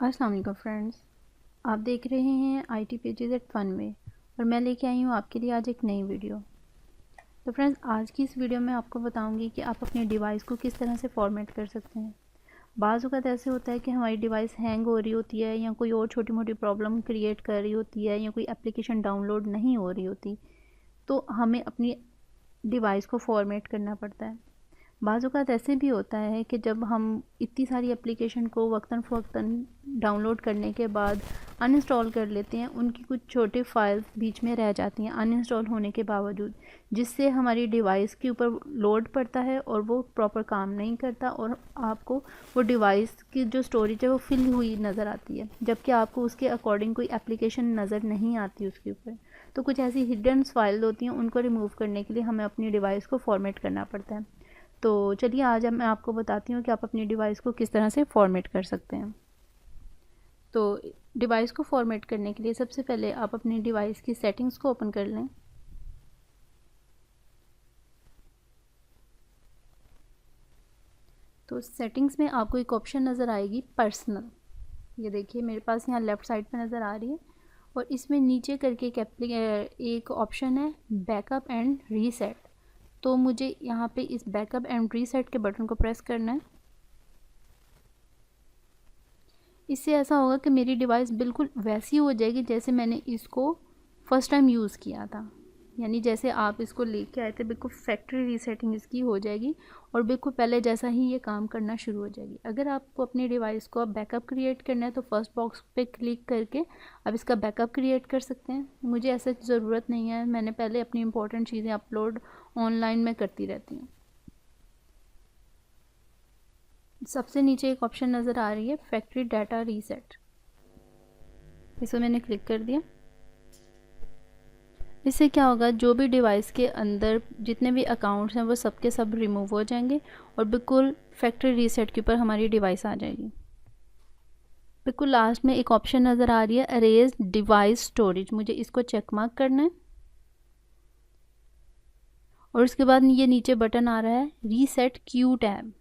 अस्सलाम वालेकुम फ्रेंड्स, आप देख रहे हैं IT पेजेस एट फन में और मैं लेके आई हूँ आपके लिए आज एक नई वीडियो। तो फ्रेंड्स, आज की इस वीडियो में आपको बताऊंगी कि आप अपने डिवाइस को किस तरह से फॉर्मेट कर सकते हैं। बाज़ वक़्त ऐसे होता है कि हमारी डिवाइस हैंग हो रही होती है या कोई और छोटी मोटी प्रॉब्लम क्रिएट कर रही होती है या कोई एप्लीकेशन डाउनलोड नहीं हो रही होती, तो हमें अपनी डिवाइस को फॉर्मेट करना पड़ता है। बाज़ औक़ात ऐसे भी होता है कि जब हम इतनी सारी एप्लीकेशन को वक्तन फ़वक्तन डाउनलोड करने के बाद अनइंस्टॉल कर लेते हैं, उनकी कुछ छोटे फाइल्स बीच में रह जाती हैं अनइंस्टॉल होने के बावजूद, जिससे हमारी डिवाइस के ऊपर लोड पड़ता है और वो प्रॉपर काम नहीं करता और आपको वो डिवाइस की जो स्टोरेज है वो फिल हुई नज़र आती है, जबकि आपको उसके अकॉर्डिंग कोई एप्लीकेशन नज़र नहीं आती उसके ऊपर। तो कुछ ऐसी हिडन फाइल होती हैं, उनको रिमूव करने के लिए हमें अपनी डिवाइस को फॉर्मेट करना पड़ता है। तो चलिए आज मैं आपको बताती हूँ कि आप अपनी डिवाइस को किस तरह से फॉर्मेट कर सकते हैं। तो डिवाइस को फॉर्मेट करने के लिए सबसे पहले आप अपनी डिवाइस की सेटिंग्स को ओपन कर लें। तो सेटिंग्स में आपको एक ऑप्शन नज़र आएगी पर्सनल। ये देखिए मेरे पास यहाँ लेफ़्ट साइड पे नज़र आ रही है और इसमें नीचे करके एक ऑप्शन है बैकअप एंड रीसेट। तो मुझे यहाँ पे इस बैकअप एंड रीसेट के बटन को प्रेस करना है। इससे ऐसा होगा कि मेरी डिवाइस बिल्कुल वैसी हो जाएगी जैसे मैंने इसको फ़र्स्ट टाइम यूज़ किया था, यानी जैसे आप इसको लेके आए थे बिल्कुल फैक्ट्री रीसेटिंग इसकी हो जाएगी और बिल्कुल पहले जैसा ही ये काम करना शुरू हो जाएगी। अगर आपको अपनी डिवाइस को अब बैकअप क्रिएट करना है तो फर्स्ट बॉक्स पे क्लिक करके आप इसका बैकअप क्रिएट कर सकते हैं। मुझे ऐसा ज़रूरत नहीं है, मैंने पहले अपनी इंपॉर्टेंट चीज़ें अपलोड ऑनलाइन में करती रहती हूँ। सबसे नीचे एक ऑप्शन नज़र आ रही है फैक्ट्री डाटा रीसेट, इसे मैंने क्लिक कर दिया। इससे क्या होगा, जो भी डिवाइस के अंदर जितने भी अकाउंट्स हैं वो सब के सब रिमूव हो जाएंगे और बिल्कुल फैक्ट्री रीसेट के ऊपर हमारी डिवाइस आ जाएगी। बिल्कुल लास्ट में एक ऑप्शन नज़र आ रही है अरेज डिवाइस स्टोरेज, मुझे इसको चेक मार्क करना है और उसके बाद ये नीचे बटन आ रहा है रीसेट क्यू टैब।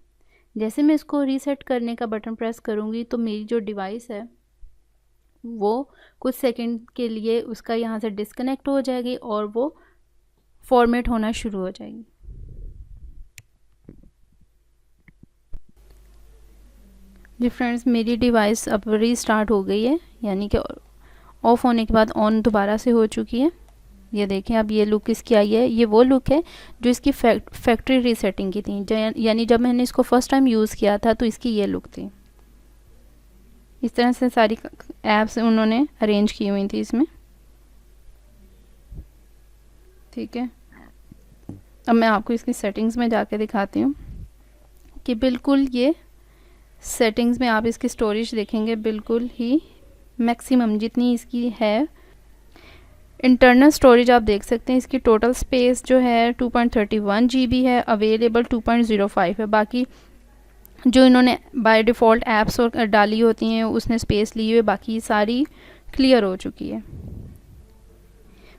जैसे मैं इसको रीसेट करने का बटन प्रेस करूँगी तो मेरी जो डिवाइस है वो कुछ सेकंड के लिए उसका यहाँ से डिस्कनेक्ट हो जाएगी और वो फॉर्मेट होना शुरू हो जाएगी। जी फ्रेंड्स, मेरी डिवाइस अब रीस्टार्ट हो गई है, यानी कि ऑफ़ होने के बाद ऑन दोबारा से हो चुकी है। ये देखें अब ये लुक इसकी आई है, ये वो लुक है जो इसकी फैक्ट्री रीसेटिंग की थी, यानी जब मैंने इसको फर्स्ट टाइम यूज़ किया था तो इसकी ये लुक थी। इस तरह से सारी ऐप्स उन्होंने अरेंज की हुई थी इसमें, ठीक है। अब मैं आपको इसकी सेटिंग्स में जाके दिखाती हूँ कि बिल्कुल ये सेटिंग्स में आप इसकी स्टोरेज देखेंगे बिल्कुल ही मैक्सिमम जितनी इसकी है इंटरनल स्टोरेज आप देख सकते हैं। इसकी टोटल स्पेस जो है 2.31 GB है, अवेलेबल 2.05 है। बाकी जो इन्होंने बाय डिफ़ॉल्ट ऐप्स और डाली होती हैं उसने स्पेस ली हुई, बाकी सारी क्लियर हो चुकी है।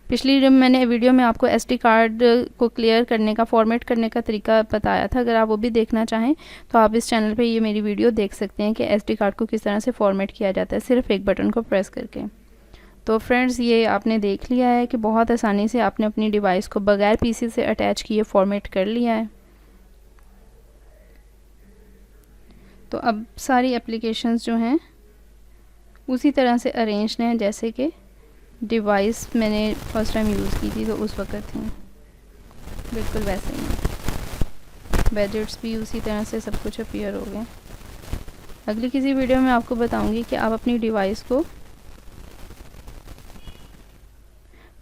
पिछली मैंने वीडियो में आपको SD कार्ड को क्लियर करने का, फॉर्मेट करने का तरीका बताया था। अगर आप वो भी देखना चाहें तो आप इस चैनल पे ये मेरी वीडियो देख सकते हैं कि SD कार्ड को किस तरह से फॉर्मेट किया जाता है सिर्फ एक बटन को प्रेस करके। तो फ्रेंड्स, ये आपने देख लिया है कि बहुत आसानी से आपने अपनी डिवाइस को बगैर PC से अटैच किए फॉर्मेट कर लिया है। तो अब सारी एप्लीकेशंस जो हैं उसी तरह से अरेंज्ड हैं जैसे कि डिवाइस मैंने फर्स्ट टाइम यूज़ की थी तो उस वक़्त थी, बिल्कुल वैसे ही। वैजेट्स भी उसी तरह से सब कुछ अपीयर हो गए। अगली किसी वीडियो में आपको बताऊंगी कि आप अपनी डिवाइस को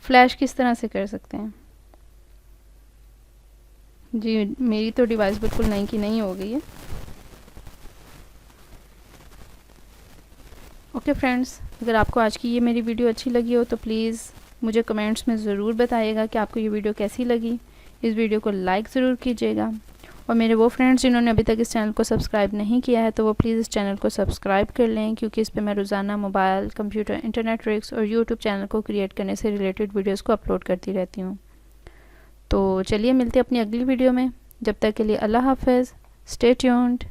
फ्लैश किस तरह से कर सकते हैं। जी, मेरी तो डिवाइस बिल्कुल नई की नई हो गई है। ओके फ्रेंड्स, अगर आपको आज की ये मेरी वीडियो अच्छी लगी हो तो प्लीज़ मुझे कमेंट्स में ज़रूर बताइएगा कि आपको ये वीडियो कैसी लगी। इस वीडियो को लाइक ज़रूर कीजिएगा और मेरे वो फ्रेंड्स जिन्होंने अभी तक इस चैनल को सब्सक्राइब नहीं किया है तो वो प्लीज़ इस चैनल को सब्सक्राइब कर लें, क्योंकि इस पे मैं रोज़ाना मोबाइल, कंप्यूटर, इंटरनेट ट्रिक्स और यूट्यूब चैनल को क्रिएट करने से रिलेटेड वीडियोज़ को अपलोड करती रहती हूँ। तो चलिए मिलते हैं अपनी अगली वीडियो में, जब तक के लिए अल्लाह हाफ़िज़, स्टे ट्यून्ड।